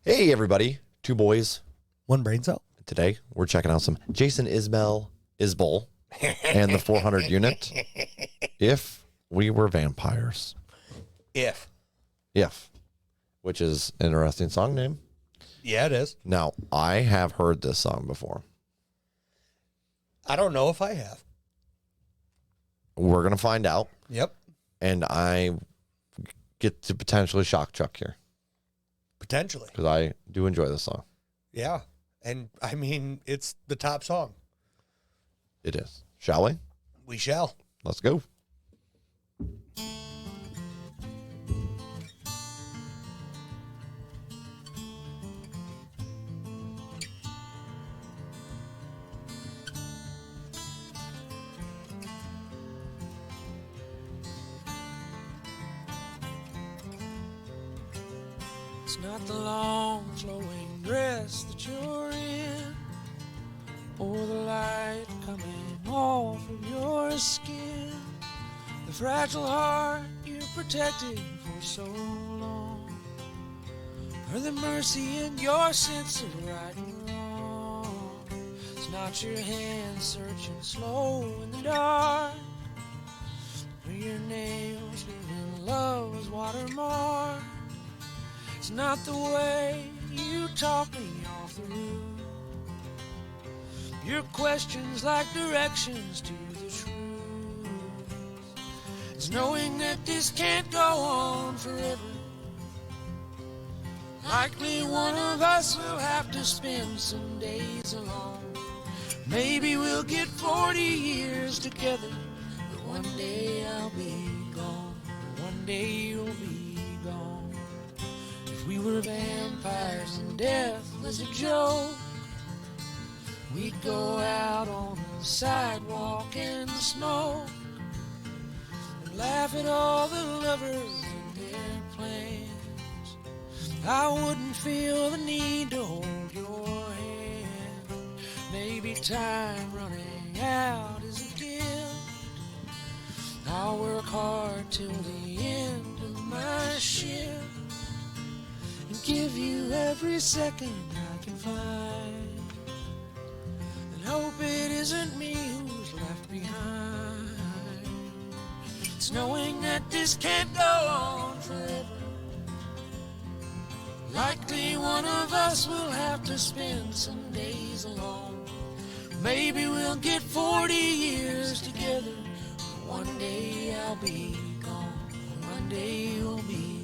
Hey, everybody. Two boys. One brain cell. Today, we're checking out some Jason Isbell and the 400 unit. If we were vampires. If. Which is an interesting song name. Yeah, it is. Now, I have heard this song before. I don't know if I have. We're going to find out. Yep. And I get to potentially shock Chuck here. Potentially. Because I do enjoy this song. Yeah. And, I mean, it's the top song. It is. Shall we? We shall. Let's go. It's not the long flowing dress that you're in, or the light coming off of your skin, the fragile heart you protected for so long, or the mercy in your sense of right and wrong. It's not your hand searching slow in the dark, or your nails leaving love's watermark. It's not the way you talk me off the roof. Your questions like directions to the truth. It's knowing that this can't go on forever. Likely one of us will have to spend some days alone. Maybe we'll get 40 years together, but one day I'll be gone. One day you'll be gone. We were vampires and death was a joke. We'd go out on the sidewalk and smoke and laugh at all the lovers and their plans. I wouldn't feel the need to hold your hand. Maybe time running out is a gift. I'll work hard till the end of my shift and give you every second I can find, and hope it isn't me who's left behind. It's knowing that this can't go on forever. Likely one of us will have to spend some days alone. Maybe we'll get 40 years together. One day I'll be gone. One day you'll be gone.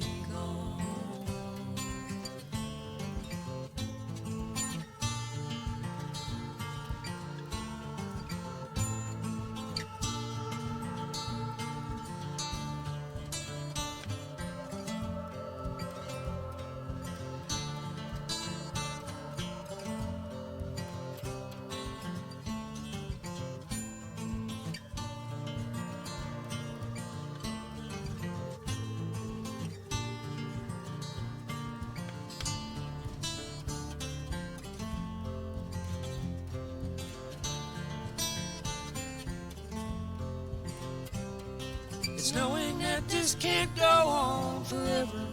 It's knowing that this can't go on forever.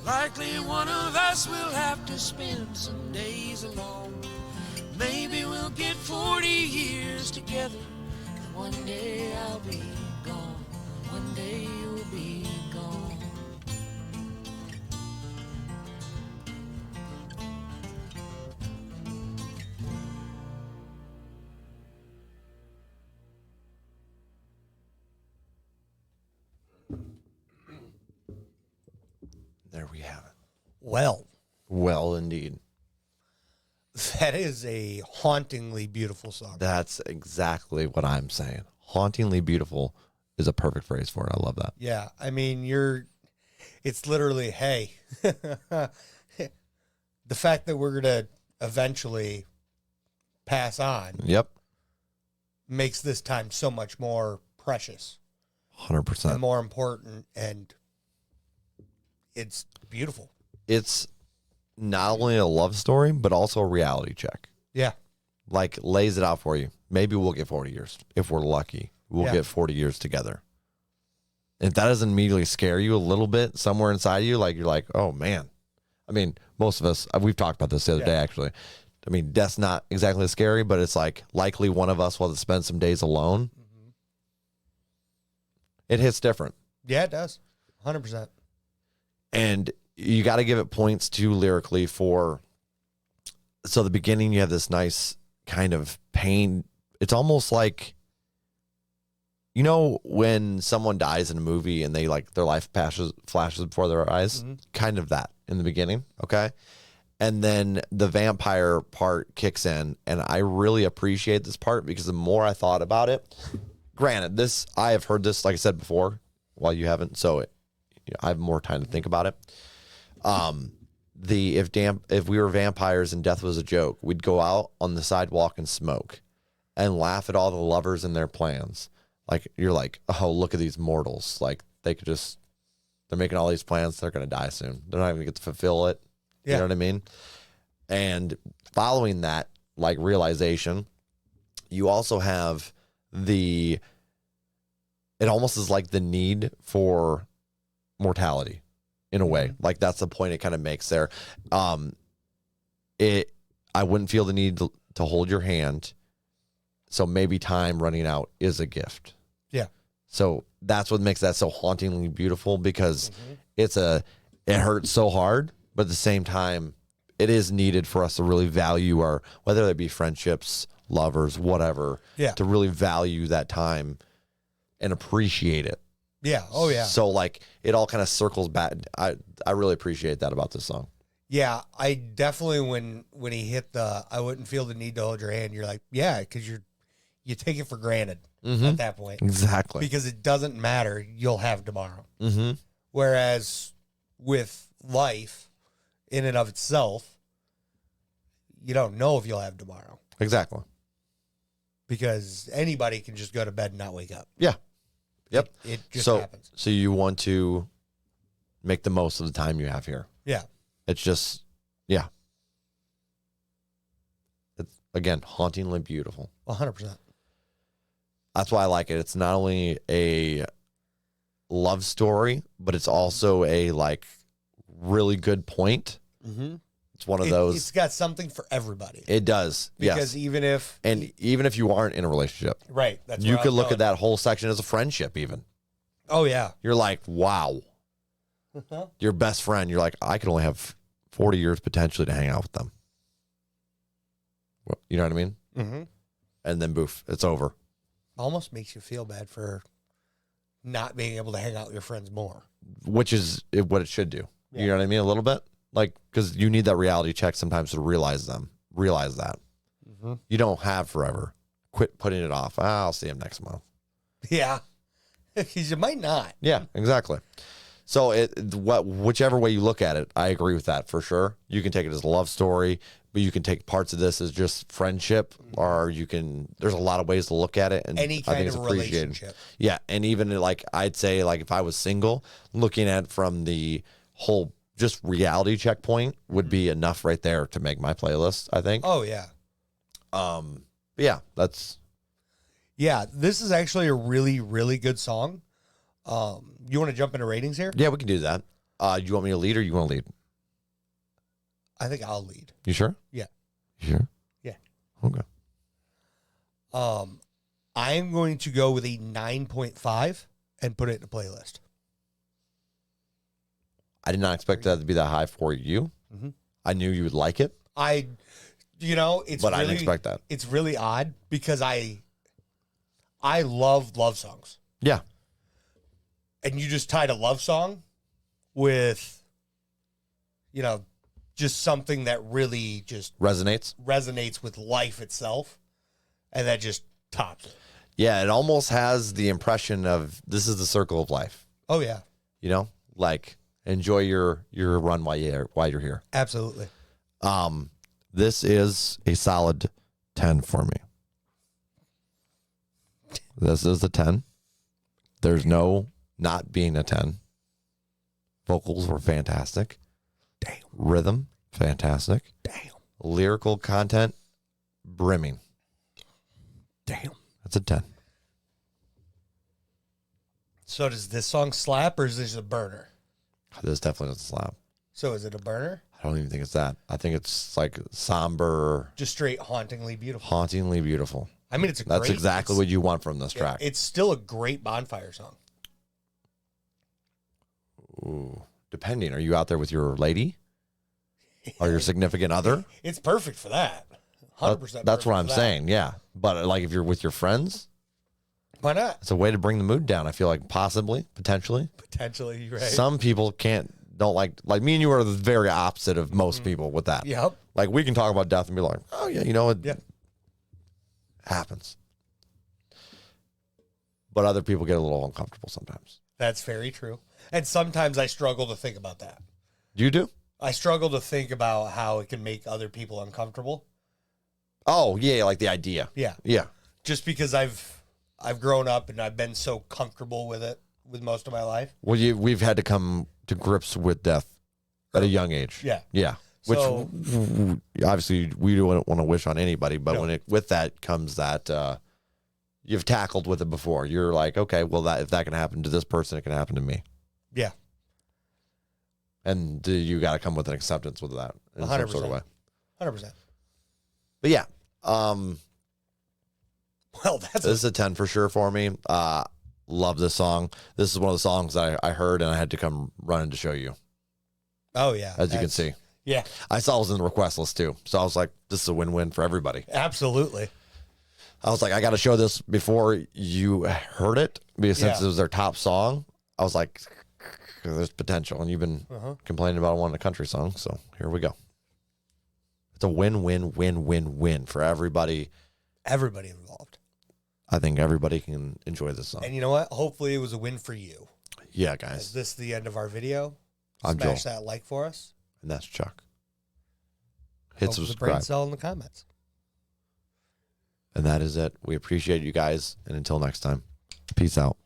Likely one of us will have to spend some days alone. Maybe we'll get 40 years together. One day I'll be gone. One day you'll be gone. There we have it. Well, Indeed. that is a hauntingly beautiful song. That's exactly what I'm saying. Hauntingly beautiful is a perfect phrase for it. I love that. Yeah. I mean, it's literally, hey, the fact that we're going to eventually pass on Yep. makes this time so much more precious 100%. and more important, and it's beautiful. It's not only a love story, but also a reality check. Yeah. Like, lays it out for you. Maybe we'll get 40 years. If we're lucky, we'll get 40 years together. If that doesn't immediately scare you a little bit somewhere inside you, like, you're like, oh, man, I mean, most of us, we've talked about this the other day, actually. I mean, death's not exactly scary, but it's like likely one of us will have to spend some days alone. Mm-hmm. It hits different. Yeah, it does. 100%. And you got to give it points too lyrically for. So the beginning, you have this nice kind of pain. It's almost like, you know, when someone dies in a movie and they like their life flashes before their eyes, kind of that in the beginning. Okay. And then the vampire part kicks in, and I really appreciate this part because the more I thought about it, granted, I have heard this, like I said before, while you haven't, so I have more time to think about it. If we were vampires and death was a joke, we'd go out on the sidewalk and smoke and laugh at all the lovers and their plans. Like, you're like, oh, look at these mortals. Like, they're making all these plans. They're going to die soon. They're not even going to get to fulfill it. You know what I mean? And following that, like, realization, you also have it almost is like the need for mortality in a way. Like, that's the point it kind of makes there. I wouldn't feel the need to hold your hand. So maybe time running out is a gift. Yeah. So that's what makes that so hauntingly beautiful, because it hurts so hard, but at the same time, it is needed for us to really value whether it be friendships, lovers, whatever, to really value that time and appreciate it. Yeah. Oh, yeah. So, like, it all kind of circles back. I really appreciate that about this song. Yeah, I definitely, when he hit I wouldn't feel the need to hold your hand, you're like, yeah, because you take it for granted at that point. Exactly. Because it doesn't matter. You'll have tomorrow. Mm-hmm. Whereas with life in and of itself, you don't know if you'll have tomorrow. Exactly. Because anybody can just go to bed and not wake up. Yeah. Yep. It just happens. So you want to make the most of the time you have here. Yeah. It's just, yeah. It's, again, hauntingly beautiful. 100%. That's why I like it. It's not only a love story, but it's also a, like, really good point. Mm-hmm. It's one of those. It's got something for everybody. It does. Because even if you aren't in a relationship. Right. That's you could look at that whole section as a friendship even. Oh, yeah. You're like, wow. Your best friend, you're like, I could only have 40 years potentially to hang out with them. You know what I mean? Mm-hmm. And then boof, it's over. Almost makes you feel bad for not being able to hang out with your friends more. Which is what it should do. Yeah. You know what I mean? A little bit. Like, because you need that reality check sometimes to realize that. Mm-hmm. You don't have forever. Quit putting it off. I'll see him next month. Yeah. Because you might not. Yeah, exactly. So whichever way you look at it, I agree with that for sure. You can take it as a love story, but you can take parts of this as just friendship, or there's a lot of ways to look at it. And any kind of relationship. Yeah. And even like, I'd say, like, if I was single, looking at it from the whole just reality checkpoint would be enough right there to make my playlist, I think. Oh, yeah. Yeah, this is actually a really, really good song. You want to jump into ratings here? Yeah, we can do that. You want me to lead, or you want to lead? I think I'll lead. You sure? Yeah. You sure? Yeah. Okay. I'm going to go with a 9.5 and put it in a playlist. I did not expect that to be that high for you. Mm-hmm. I knew you would like it. But I didn't expect that. It's really odd because I love songs. Yeah. And you just tied a love song with, just something that really just resonates with life itself. And that just tops it. Yeah, it almost has the impression of this is the circle of life. Oh, yeah. Like, enjoy your run while you're here. Absolutely. This is a solid 10 for me. This is a 10. There's no not being a 10. Vocals were fantastic. Damn. Rhythm, fantastic. Damn. Lyrical content, brimming. Damn. That's a 10. So does this song slap, or is this a burner? This definitely doesn't slap. So is it a burner? I don't even think it's that. I think it's like somber, Just straight hauntingly beautiful. hauntingly beautiful. I mean, That's exactly what you want from this track. It's still a great bonfire song. Ooh, depending. Are you out there with your lady or your significant other? It's perfect for that. 100%. That's what I'm for that. saying. Yeah. But like if you're with your friends, Why not? it's a way to bring the mood down. I feel like possibly, potentially. Potentially, right? Some people don't like me and you are the very opposite of most people with that. Yep. Like we can talk about death and be like, oh yeah, you know, it Yeah. happens. But other people get a little uncomfortable sometimes. That's very true. And sometimes I struggle to think about that. You do? I struggle to think about how it can make other people uncomfortable. Oh yeah, like the idea. Yeah. Yeah. Just because I've grown up and I've been so comfortable with it with most of my life. Well, we've had to come to grips with death at a young age. Yeah. Yeah. Which So- obviously we don't want to wish on anybody, but No. with that comes that you've tackled with it before. You're like, okay, well if that can happen to this person, it can happen to me. Yeah. And you got to come with an acceptance with that in some sort of 100%. way. 100%. But yeah, Well, that's this is a 10 for sure for me. Love this song. This is one of the songs I heard and I had to come running to show you, oh yeah. as you can see. Yeah, I saw it was in the request list too. So I was like, this is a win-win for everybody. absolutely. I was like, I got to show this before you heard it because since Yeah. it was their top song, I was like, there's potential. And you've been complaining about wanting a country song. So here we go. It's a win-win-win-win-win for everybody. Everybody involved. I think everybody can enjoy this song. And you know what? Hopefully it was a win for you. Yeah, Is guys. this the end of our video? I'm Smash Joel. that like for us. And that's Chuck. Hit Hope the brain subscribe. cell in the comments. And that is it. We appreciate you guys. And until next time, peace out.